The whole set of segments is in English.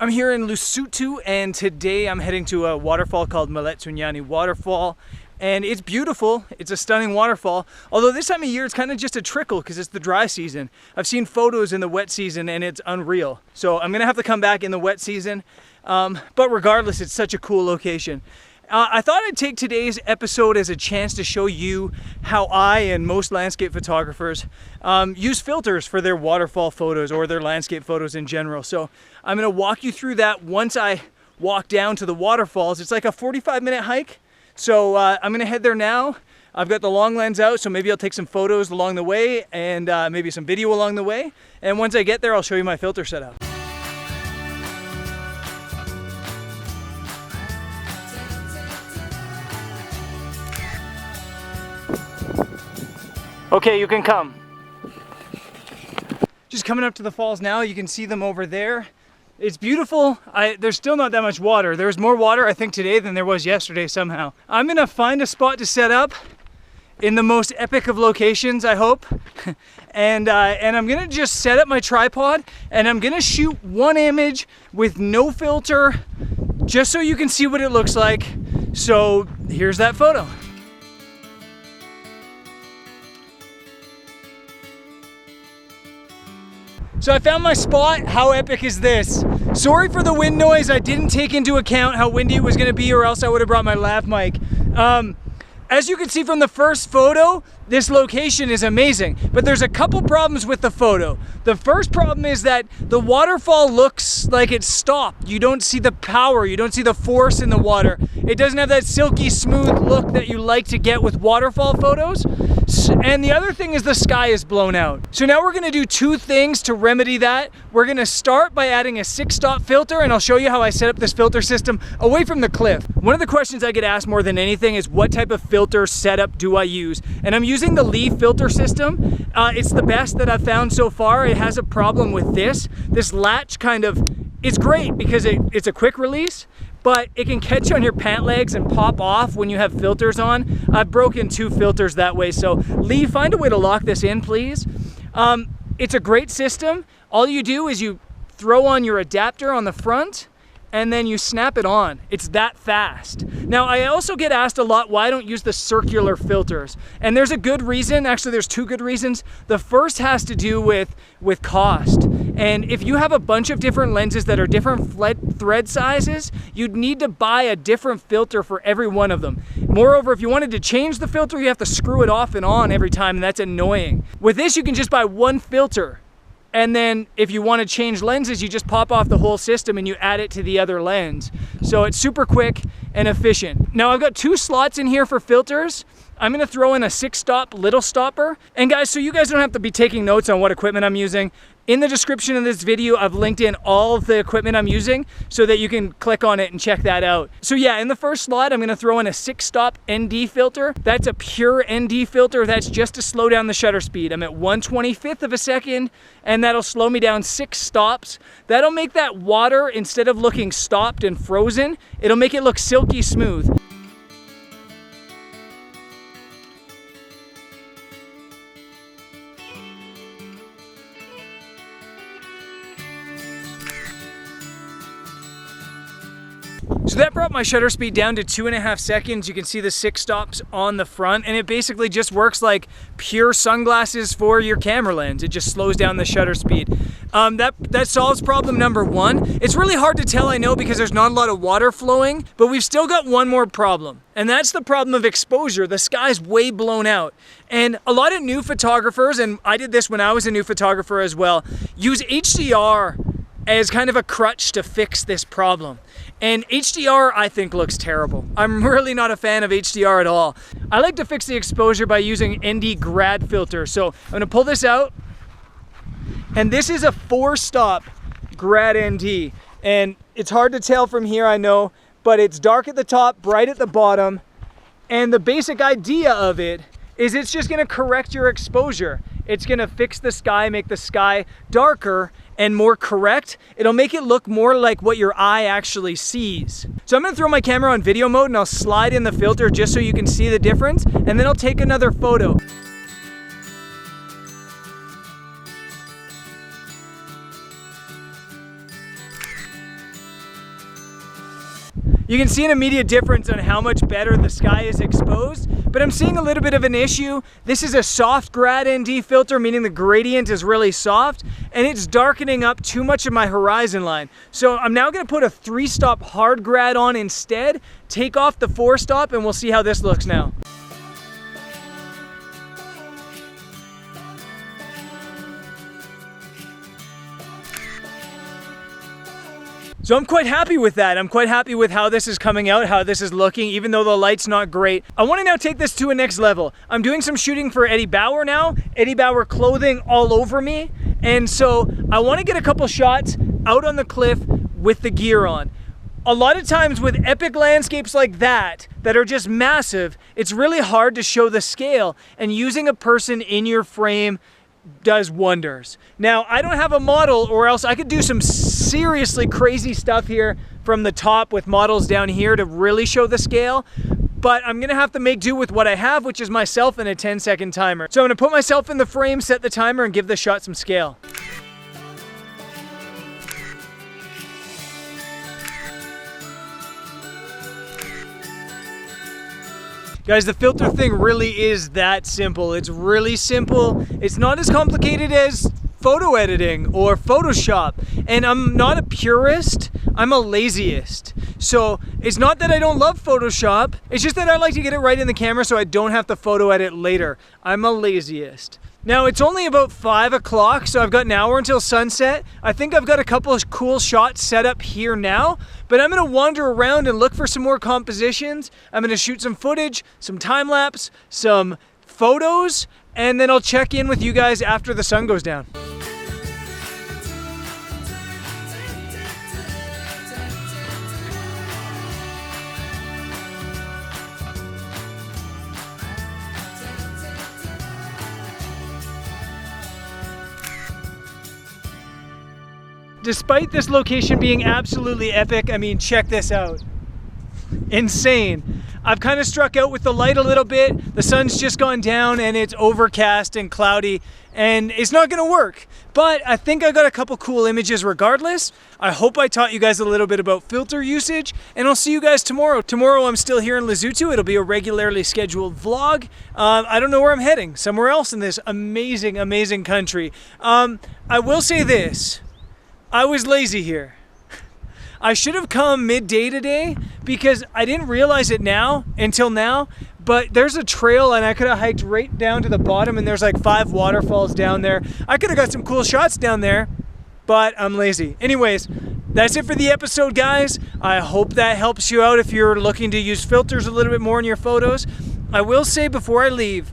I'm here in Lesotho, and today I'm heading to a waterfall called Maletsunyane Waterfall. And it's beautiful, it's a stunning waterfall. Although this time of year it's kind of just a trickle because it's the dry season. I've seen photos in the wet season and it's unreal. So I'm gonna have to come back in the wet season. But regardless, it's such a cool location. I thought I'd take today's episode as a chance to show you how I and most landscape photographers use filters for their waterfall photos or their landscape photos in general. So I'm gonna walk you through that once I walk down to the waterfalls. It's like a 45-minute hike. So I'm gonna head there now. I've got the long lens out, so maybe I'll take some photos along the way and maybe some video along the way. And once I get there, I'll show you my filter setup. Okay, you can come. Just coming up to the falls now, you can see them over there. It's beautiful. There's still not that much water. There's more water, I think, today than there was yesterday somehow. I'm gonna find a spot to set up in the most epic of locations, I hope. and I'm gonna just set up my tripod and I'm gonna shoot one image with no filter, just so you can see what it looks like. So here's that photo. So I found my spot. How epic is this? Sorry for the wind noise. I didn't take into account how windy it was gonna be, or else I would have brought my lav mic. As you can see from the first photo, this location is amazing, but there's a couple problems with the photo. The first problem is that the waterfall looks like it's stopped. You don't see the power, you don't see the force in the water. It doesn't have that silky smooth look that you like to get with waterfall photos. And the other thing is the sky is blown out. So now we're gonna do two things to remedy that. We're gonna start by adding a 6-stop filter, and I'll show you how I set up this filter system away from the cliff. One of the questions I get asked more than anything is what type of filter setup do I use? And I'm using the Lee filter system. It's the best that I've found so far. It has a problem with this. This latch it's great because it's a quick release, but it can catch on your pant legs and pop off when you have filters on. I've broken 2 filters that way, so Lee, find a way to lock this in, please. It's a great system. All you do is you throw on your adapter on the front, and then you snap it on. It's that fast. Now, I also get asked a lot why I don't use the circular filters. And there's a good reason. Actually, there's 2 good reasons. The first has to do with cost. And if you have a bunch of different lenses that are different thread sizes, you'd need to buy a different filter for every one of them. Moreover, if you wanted to change the filter, you have to screw it off and on every time, and that's annoying. With this, you can just buy one filter. And then if you want to change lenses, you just pop off the whole system and you add it to the other lens. So it's super quick and efficient. Now I've got 2 slots in here for filters. I'm gonna throw in a 6-stop little stopper. And guys, so you guys don't have to be taking notes on what equipment I'm using, in the description of this video, I've linked in all of the equipment I'm using so that you can click on it and check that out. So yeah, in the first slot, I'm gonna throw in a 6-stop ND filter. That's a pure ND filter. That's just to slow down the shutter speed. I'm at 1/25th of a second, and that'll slow me down 6 stops. That'll make that water, instead of looking stopped and frozen, it'll make it look silky smooth. So that brought my shutter speed down to 2.5 seconds. You can see the 6 stops on the front, and it basically just works like pure sunglasses for your camera lens. It just slows down the shutter speed. That solves problem number 1. It's really hard to tell, I know, because there's not a lot of water flowing, but we've still got one more problem, and that's the problem of exposure. The sky's way blown out. And a lot of new photographers, and I did this when I was a new photographer as well, use HDR as kind of a crutch to fix this problem. And HDR, I think, looks terrible. I'm really not a fan of HDR at all. I like to fix the exposure by using ND grad filter. So I'm gonna pull this out, and this is a 4-stop grad ND. And it's hard to tell from here, I know, but it's dark at the top, bright at the bottom. And the basic idea of it is it's just gonna correct your exposure. It's gonna fix the sky, make the sky darker and more correct. It'll make it look more like what your eye actually sees. So I'm gonna throw my camera on video mode and I'll slide in the filter just so you can see the difference, and then I'll take another photo. You can see an immediate difference on how much better the sky is exposed, but I'm seeing a little bit of an issue. This is a soft grad ND filter, meaning the gradient is really soft, and it's darkening up too much of my horizon line. So I'm now gonna put a 3-stop hard grad on instead, take off the 4-stop, and we'll see how this looks now. So I'm quite happy with that. I'm quite happy with how this is coming out, how this is looking, even though the light's not great. I want to now take this to a next level. I'm doing some shooting for Eddie Bauer now. Eddie Bauer clothing all over me. And so I want to get a couple shots out on the cliff with the gear on. A lot of times with epic landscapes like that are just massive, it's really hard to show the scale, and using a person in your frame does wonders. Now, I don't have a model, or else I could do some seriously crazy stuff here from the top with models down here to really show the scale, but I'm gonna have to make do with what I have, which is myself and a 10-second timer. So I'm gonna put myself in the frame, set the timer, and give the shot some scale. Guys, the filter thing really is that simple. It's really simple. It's not as complicated as photo editing or Photoshop. And I'm not a purist, I'm a laziest. So it's not that I don't love Photoshop, it's just that I like to get it right in the camera so I don't have to photo edit later. I'm a laziest. Now it's only about 5 o'clock, so I've got an hour until sunset. I think I've got a couple of cool shots set up here now, but I'm gonna wander around and look for some more compositions. I'm gonna shoot some footage, some time lapse, some photos, and then I'll check in with you guys after the sun goes down. Despite this location being absolutely epic, I mean, check this out. Insane. I've kind of struck out with the light a little bit. The sun's just gone down and it's overcast and cloudy, and it's not gonna work. But I think I got a couple cool images regardless. I hope I taught you guys a little bit about filter usage, and I'll see you guys tomorrow. Tomorrow I'm still here in Lesotho. It'll be a regularly scheduled vlog. I don't know where I'm heading. Somewhere else in this amazing, amazing country. I will say this. I was lazy here. I should have come midday today because I didn't realize it until now, but there's a trail and I could have hiked right down to the bottom, and there's like 5 waterfalls down there. I could have got some cool shots down there, but I'm lazy. Anyways, that's it for the episode, guys. I hope that helps you out if you're looking to use filters a little bit more in your photos. I will say before I leave,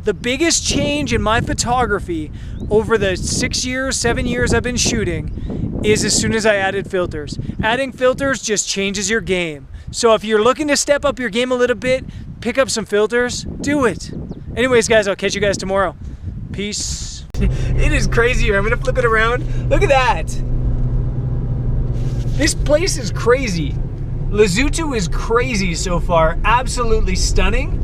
the biggest change in my photography over the 7 years I've been shooting is as soon as I added filters. Adding filters just changes your game. So if you're looking to step up your game a little bit, pick up some filters, do it. Anyways, guys, I'll catch you guys tomorrow. Peace. It is crazy here. I'm gonna flip it around. Look at that. This place is crazy. Lesotho is crazy so far. Absolutely stunning.